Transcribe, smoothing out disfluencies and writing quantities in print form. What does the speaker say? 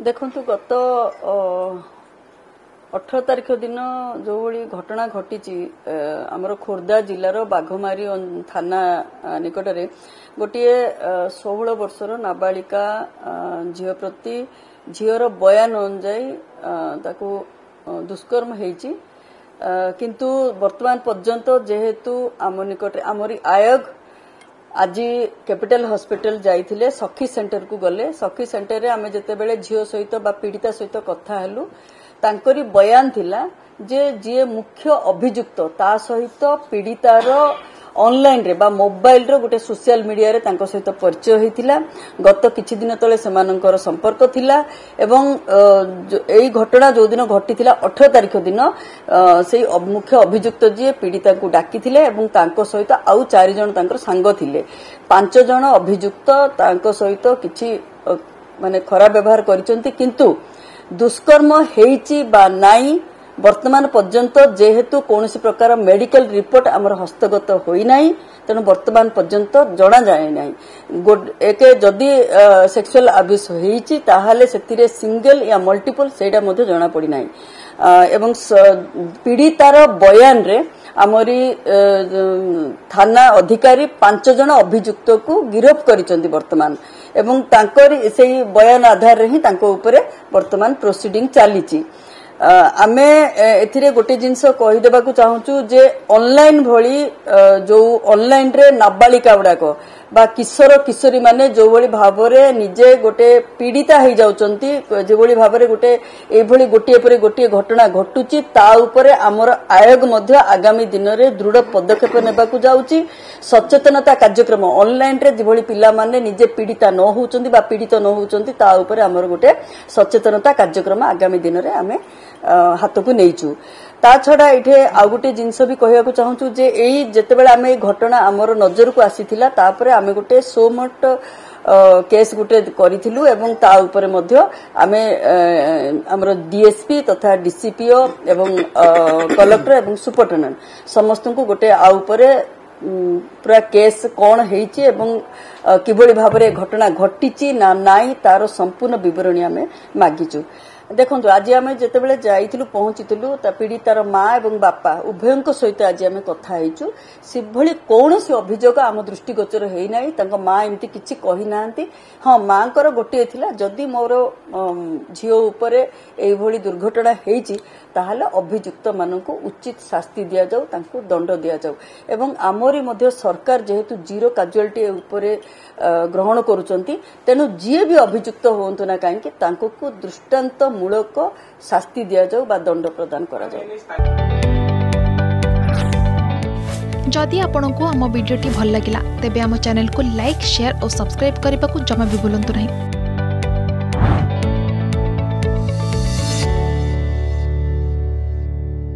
देखंतु गत 18 तारिख दिन जो भली घटना घटी आमर खोर्धा जिलार बाघमारी थाना निकटरे गोटे 16 वर्षर नाबालिका झील प्रति झीर बयान अनुजाई ताकू दुष्कर्म होईची किंतु वर्तमान पर्यंत जेहेतु आम निकट आमरी आयोग आज कैपिटल हॉस्पिटल जाइथिले सखी सेंटर को गले सखी सेंटर रे आमे जते बेले झियो सहित बा पीड़िता सहित कथा हेलु तांकरी बयान थिला जे जे मुख्य अभियुक्त ता सहित पीड़ितार ऑनलाइन रे बा मोबाइल रो गोटे सोशल मीडिया रे तांको सहित परिचय होइथिला गत किछि दिन तले सेमानकर संपर्क थिला एवं एई घटना जो दिन घटिथिला 18 तारिख दिन सेई मुख्य अभियुक्त जे पीड़िता को डाकिथिले एवं तांको सहित आउ 4 जण तांकर सांग थिले 5 जण अभियुक्त तांको सहित किछि माने खराब व्यवहार करिसंती किंतु दुष्कर्म हेइची बा नाई वर्तमान पर्यंत जेहेतु कौनसी प्रकार मेडिकल रिपोर्ट आमर हस्तगत होई नाही तेणु वर्तमान पर्यंत जना जाए नाही एक जदि सेक्सुअल अब्यूज होईची ताहाले सेतिरे सिंगल या मल्टीपल सेटा मध्ये जना पड़ी नाही एवं पीड़ितार बयान रे आमरी थाना अधिकारी 5 जण अभियुक्त को गिरफ्त करिसंती वर्तमान एवं तांकर सेही बयान आधार रे ही तांको ऊपर वर्तमान प्रोसीडिंग चालीची आमे एथिरे गोटे जिंस कहि देबा को चाहूचु जे ऑनलाइन भली जो ऑनलाइन रे नाबालिका गुडाको बा किशोर किशोरी माने जो भली भाबरे निजे गोटे पीड़िता हे जाउचंती जे भली भाबरे गोटे ए भली गोटे परे गोटे घटना घटुची ता ऊपरे हमर आयोग मध्य आगामी दिन रे दृढ़ पदक्षेप नेबा को जाउची सचेतनता कार्यक्रम ऑनलाइन रे जे भली पिला माने निजे पीड़िता न होउचंती बा पीड़ित न होउचंती ता ऊपरे हमर गोटे सचेतनता कार्यक्रम आगामी दिन रे हमें हाथ को नहींचु ता छड़ा इठे आ गोटे जिनस भी कहया को चाहूचु जे एई जते बेले आमे घटना हमर नजर को आसीथिला तापरे आमे गोटे सोमट केस गोटे करिथिलु एवं ता ऊपर मध्य आमे हमर डीएसपी तथा डीसीपीओ एवं कलेक्टर एवं सुपरटेंडेंट समस्त को गोटे आ ऊपर पूरा केस कौन हेइची एवं किभली भाबरे घटना घटिची ना नाई तार संपूर्ण विवरणी आमे मागिचु देखो आज आम जिते जाइलु पहुंचीलु पीड़ितार माँ एवं बापा उभयों सहित आज आम कथा होइचु से भली कौन से अभियोग आम दृष्टिगोचर होना माँ एमती किसी कही ना हाँ माँ को गोटे थिला जदि मोर झील उपर ये दुर्घटना होइची ताहले अभियुक्त मानक उचित शास्ति दिया जाऊ तांको दंड दिया जाऊ एवं आमरी मध्य सरकार जेहेतु जीरो काजुआलिटी उपरे ग्रहण करुचंती तेनु जी भी अभियुक्त होंतु ना काहेकि तांको को दृष्टांत मूलक शास्ति दिया जाऊ बा दंड प्रदान करा जाऊ। जदि आपंक आम भिडी भल लगा तेब आम चैनल को लाइक शेयर और सब्सक्राइब करने को जमा भी भूलु नहीं।